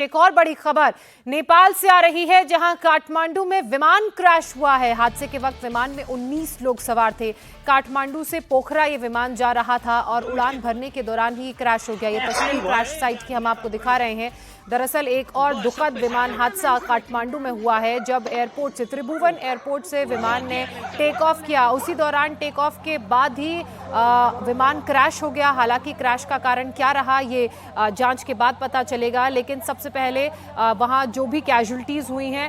एक और बड़ी खबर नेपाल से आ रही है, जहां काठमांडू में विमान क्रैश हुआ है। हादसे के वक्त विमान में 19 लोग सवार थे। काठमांडू से पोखरा ये विमान जा रहा था और उड़ान भरने के दौरान ही क्रैश हो गया। ये तस्वीर क्रैश साइट की हम आपको दिखा रहे हैं। दरअसल एक और दुखद विमान हादसा काठमांडू में हुआ है, जब एयरपोर्ट से त्रिभुवन एयरपोर्ट से विमान ने टेक ऑफ किया। उसी दौरान टेक ऑफ के बाद ही विमान क्रैश हो गया। हालांकि क्रैश का कारण क्या रहा ये जांच के बाद पता चलेगा, लेकिन सबसे पहले वहां जो भी कैजुअल्टीज हुई हैं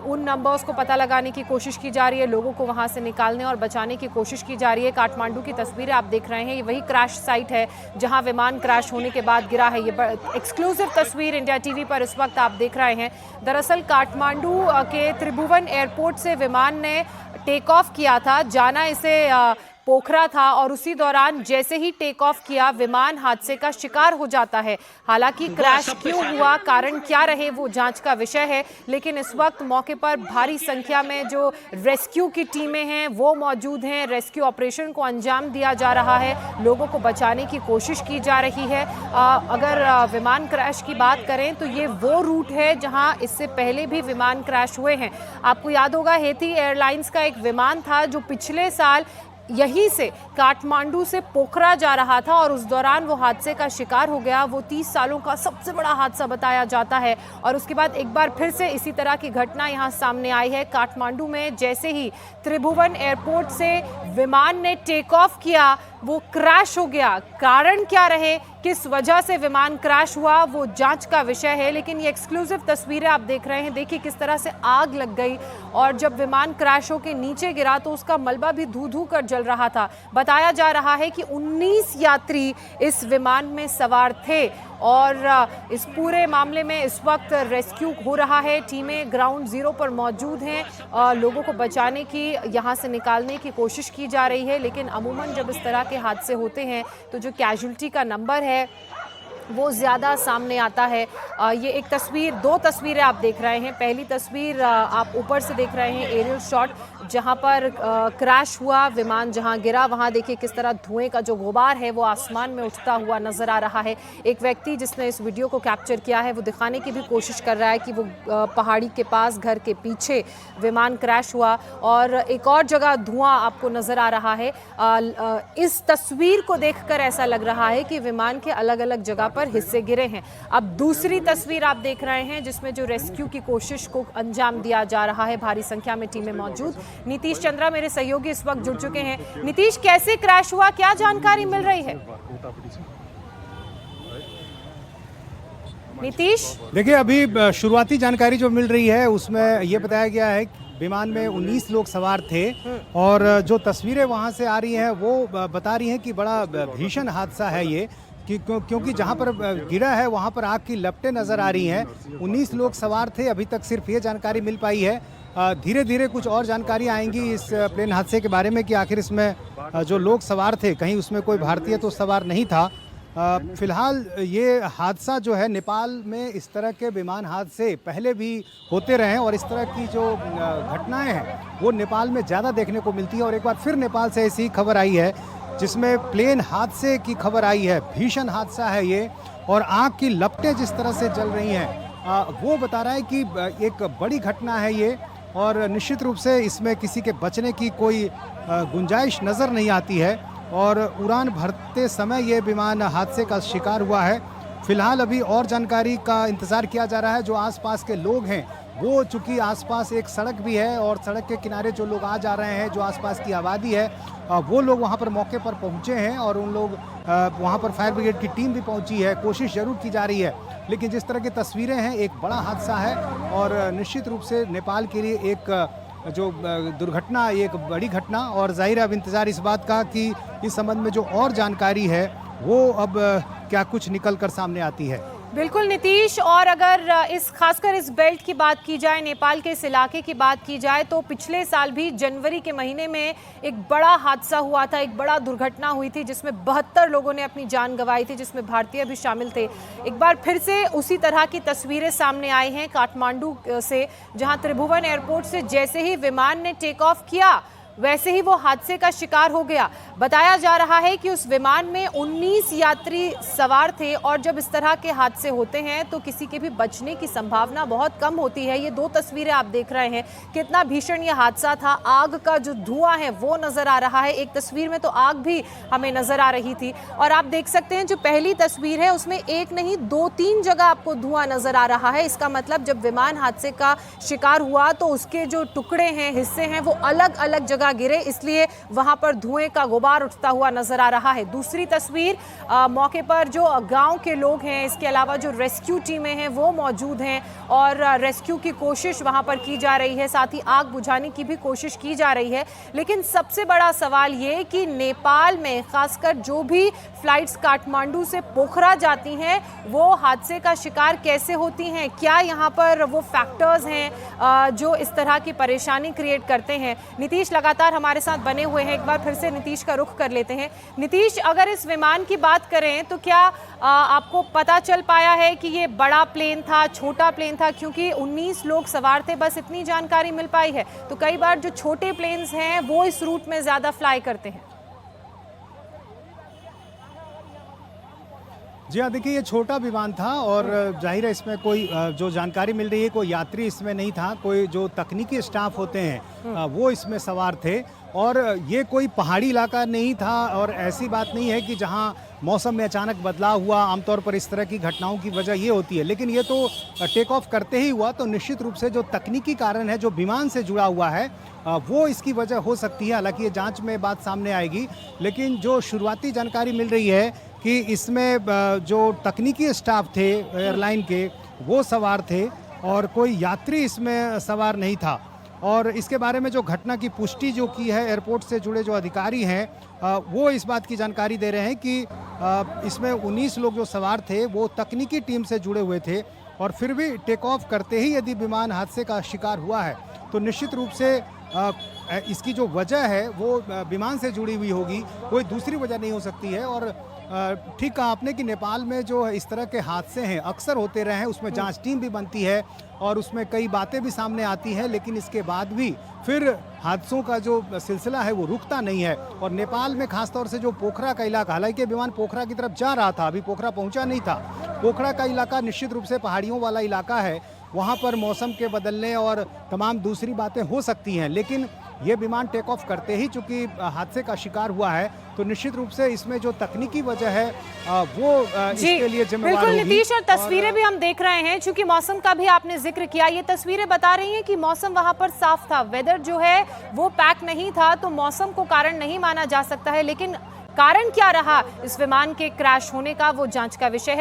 उन नंबर्स को पता लगाने की कोशिश की जा रही है। लोगों को वहां से निकालने और बचाने की कोशिश की जा रही है। काठमांडू की तस्वीरें आप देख रहे हैं, ये वही क्रैश साइट है जहां विमान क्रैश होने के बाद गिरा है। ये एक्सक्लूसिव तस्वीर इंडिया टीवी पर इस वक्त आप देख रहे हैं। दरअसल काठमांडू के त्रिभुवन एयरपोर्ट से विमान ने टेक ऑफ किया था, जाना इसे पोखरा था, और उसी दौरान जैसे ही टेक ऑफ किया विमान हादसे का शिकार हो जाता है। हालांकि क्रैश क्यों हुआ, कारण क्या रहे, वो जांच का विषय है। लेकिन इस वक्त मौके पर भारी संख्या में जो रेस्क्यू की टीमें हैं वो मौजूद हैं। रेस्क्यू ऑपरेशन को अंजाम दिया जा रहा है, लोगों को बचाने की कोशिश की जा रही है। अगर विमान क्रैश की बात करें तो ये वो रूट है जहां इससे पहले भी विमान क्रैश हुए हैं। आपको याद होगा, हेथी एयरलाइंस का एक विमान था जो पिछले साल यहीं से काठमांडू से पोखरा जा रहा था और उस दौरान वो हादसे का शिकार हो गया। वो 30 सालों का सबसे बड़ा हादसा बताया जाता है। और उसके बाद एक बार फिर से इसी तरह की घटना यहां सामने आई है। काठमांडू में जैसे ही त्रिभुवन एयरपोर्ट से विमान ने टेक ऑफ किया वो क्रैश हो गया। कारण क्या रहे, किस वजह से विमान क्रैश हुआ, वो जांच का विषय है। लेकिन ये एक्सक्लूसिव तस्वीरें आप देख रहे हैं, देखिए किस तरह से आग लग गई और जब विमान क्रैश होकर नीचे गिरा तो उसका मलबा भी धू धू कर जल रहा था। बताया जा रहा है कि 19 यात्री इस विमान में सवार थे और इस पूरे मामले में इस वक्त रेस्क्यू हो रहा है। टीमें ग्राउंड जीरो पर मौजूद हैं, लोगों को बचाने की, यहाँ से निकालने की कोशिश की जा रही है। लेकिन अमूमन जब इस तरह के हादसे होते हैं तो जो कैजुअल्टी का नंबर है वो ज़्यादा सामने आता है। ये एक तस्वीर, दो तस्वीरें आप देख रहे हैं। पहली तस्वीर आप ऊपर से देख रहे हैं, एरियल शॉट, जहां पर क्रैश हुआ विमान, जहां गिरा वहां देखिए किस तरह धुएं का जो गुबार है वो आसमान में उठता हुआ नजर आ रहा है। एक व्यक्ति जिसने इस वीडियो को कैप्चर किया है वो दिखाने की भी कोशिश कर रहा है कि वो पहाड़ी के पास घर के पीछे विमान क्रैश हुआ। और एक और जगह धुआं आपको नजर आ रहा है। इस तस्वीर को देखकर ऐसा लग रहा है कि विमान के अलग अलग जगह पर हिस्से गिरे हैं। अब दूसरी तस्वीर आप देख रहे हैं जिसमें जो रेस्क्यू की कोशिश को अंजाम दिया जा रहा है। भारी संख्या में टीमें मौजूद। नीतीश चंद्रा मेरे सहयोगी इस वक्त जुड़ चुके हैं। नीतीश, कैसे क्रैश हुआ, क्या जानकारी मिल रही है? नीतीश, देखिए अभी शुरुआती जानकारी जो मिल रही है उसमें यह बताया गया है विमान में 19 लोग सवार थे और जो तस्वीरें वहां से आ रही हैं वो बता रही हैं कि बड़ा भीषण हादसा है ये, क्योंकि जहां पर गिरा है वहां पर आग की लपटें नजर आ रही हैं। 19 लोग सवार थे, अभी तक सिर्फ ये जानकारी मिल पाई है। धीरे धीरे कुछ और जानकारी आएंगी इस प्लेन हादसे के बारे में कि आखिर इसमें जो लोग सवार थे कहीं उसमें कोई भारतीय तो सवार नहीं था। फिलहाल ये हादसा जो है, नेपाल में इस तरह के विमान हादसे पहले भी होते रहे हैं और इस तरह की जो घटनाएं हैं वो नेपाल में ज़्यादा देखने को मिलती है। और एक बार फिर नेपाल से ऐसी खबर आई है जिसमें प्लेन हादसे की खबर आई है। भीषण हादसा है ये और आग की लपटें जिस तरह से जल रही हैं वो बता रहा है कि एक बड़ी घटना है ये और निश्चित रूप से इसमें किसी के बचने की कोई गुंजाइश नज़र नहीं आती है। और उड़ान भरते समय ये विमान हादसे का शिकार हुआ है। फिलहाल अभी और जानकारी का इंतज़ार किया जा रहा है। जो आसपास के लोग हैं वो, चूँकि आसपास एक सड़क भी है और सड़क के किनारे जो लोग आ जा रहे हैं, जो आसपास की आबादी है, वो लोग वहाँ पर मौके पर पहुँचे हैं और उन लोग वहाँ पर फायर ब्रिगेड की टीम भी पहुँची है। कोशिश जरूर की जा रही है, लेकिन जिस तरह की तस्वीरें हैं एक बड़ा हादसा है और निश्चित रूप से नेपाल के लिए एक जो दुर्घटना, एक बड़ी घटना। और जाहिर है अब इंतज़ार इस बात का कि इस संबंध में जो और जानकारी है वो अब क्या कुछ निकल कर सामने आती है। बिल्कुल नीतीश, और अगर खासकर इस बेल्ट की बात की जाए, नेपाल के इस इलाके की बात की जाए, तो पिछले साल भी जनवरी के महीने में एक बड़ा हादसा हुआ था, एक बड़ा दुर्घटना हुई थी जिसमें 72 लोगों ने अपनी जान गंवाई थी, जिसमें भारतीय भी शामिल थे। एक बार फिर से उसी तरह की तस्वीरें सामने आई हैं काठमांडू से, जहां त्रिभुवन एयरपोर्ट से जैसे ही विमान ने टेक ऑफ किया वैसे ही वो हादसे का शिकार हो गया। बताया जा रहा है कि उस विमान में 19 यात्री सवार थे और जब इस तरह के हादसे होते हैं तो किसी के भी बचने की संभावना बहुत कम होती है। ये दो तस्वीरें आप देख रहे हैं, कितना भीषण ये हादसा था। आग का जो धुआं है वो नजर आ रहा है, एक तस्वीर में तो आग भी हमें नजर आ रही थी। और आप देख सकते हैं जो पहली तस्वीर है उसमें एक नहीं 2-3 जगह आपको धुआं नजर आ रहा है। इसका मतलब जब विमान हादसे का शिकार हुआ तो उसके जो टुकड़े हैं, हिस्से हैं, वो अलग अलग जगह गिरे, इसलिए वहां पर धुएं का गुबार उठता हुआ नजर आ रहा है। दूसरी तस्वीर मौके पर जो गांव के लोग हैं, इसके अलावा जो रेस्क्यू टीमें हैं वो मौजूद हैं और रेस्क्यू की कोशिश वहां पर की जा रही है, साथ ही आग बुझाने की भी कोशिश की जा रही है। लेकिन सबसे बड़ा सवाल ये कि नेपाल में खासकर जो भी फ्लाइट्स काठमांडू से पोखरा जाती हैं वो हादसे का शिकार कैसे होती हैं, क्या यहाँ पर वो फैक्टर्स हैं जो इस तरह की परेशानी क्रिएट करते हैं। नीतीश लगातार हमारे साथ बने हुए हैं, एक बार फिर से नीतीश का रुख कर लेते हैं। नीतीश, अगर इस विमान की बात करें तो क्या आपको पता चल पाया है कि ये बड़ा प्लेन था, छोटा प्लेन था? क्योंकि 19 लोग सवार थे, बस इतनी जानकारी मिल पाई है। तो कई बार जो छोटे प्लेन्स हैं वो इस रूट में ज्यादा फ्लाई करते हैं। जी हाँ, देखिए ये छोटा विमान था और जाहिर है इसमें कोई जो जानकारी मिल रही है कोई यात्री इसमें नहीं था, कोई जो तकनीकी स्टाफ होते हैं वो इसमें सवार थे। और ये कोई पहाड़ी इलाका नहीं था और ऐसी बात नहीं है कि जहाँ मौसम में अचानक बदलाव हुआ। आमतौर पर इस तरह की घटनाओं की वजह ये होती है, लेकिन ये तो टेक ऑफ करते ही हुआ, तो निश्चित रूप से जो तकनीकी कारण है जो विमान से जुड़ा हुआ है वो इसकी वजह हो सकती है। हालांकि ये जांच में बात सामने आएगी, लेकिन जो शुरुआती जानकारी मिल रही है कि इसमें जो तकनीकी स्टाफ थे एयरलाइन के वो सवार थे और कोई यात्री इसमें सवार नहीं था। और इसके बारे में जो घटना की पुष्टि जो की है एयरपोर्ट से जुड़े जो अधिकारी हैं वो इस बात की जानकारी दे रहे हैं कि इसमें 19 लोग जो सवार थे वो तकनीकी टीम से जुड़े हुए थे और फिर भी टेक ऑफ करते ही यदि विमान हादसे का शिकार हुआ है तो निश्चित रूप से इसकी जो वजह है वो विमान से जुड़ी हुई होगी, कोई दूसरी वजह नहीं हो सकती है। और ठीक कहा आपने कि नेपाल में जो इस तरह के हादसे हैं अक्सर होते रहे हैं, उसमें जांच टीम भी बनती है और उसमें कई बातें भी सामने आती हैं, लेकिन इसके बाद भी फिर हादसों का जो सिलसिला है वो रुकता नहीं है। और नेपाल में खासतौर से जो पोखरा का इलाका, हालांकि विमान पोखरा की तरफ जा रहा था, अभी पोखरा पहुंचा नहीं था, पोखरा का इलाका निश्चित रूप से पहाड़ियों वाला इलाका है, वहाँ पर मौसम के बदलने और तमाम दूसरी बातें हो सकती हैं। लेकिन ये विमान टेक ऑफ करते ही चूंकि हादसे का शिकार हुआ है तो निश्चित रूप से इसमें जो तकनीकी वजह है वो इसके लिए जिम्मेदार होगी। बिल्कुल नीतीश, और तस्वीरें भी हम देख रहे हैं, चूंकि मौसम का भी आपने जिक्र किया, ये तस्वीरें बता रही हैं कि मौसम वहां पर साफ था, वेदर जो है वो पैक नहीं था, तो मौसम को कारण नहीं माना जा सकता है। लेकिन कारण क्या रहा इस विमान के क्रैश होने का, वो जांच का विषय है।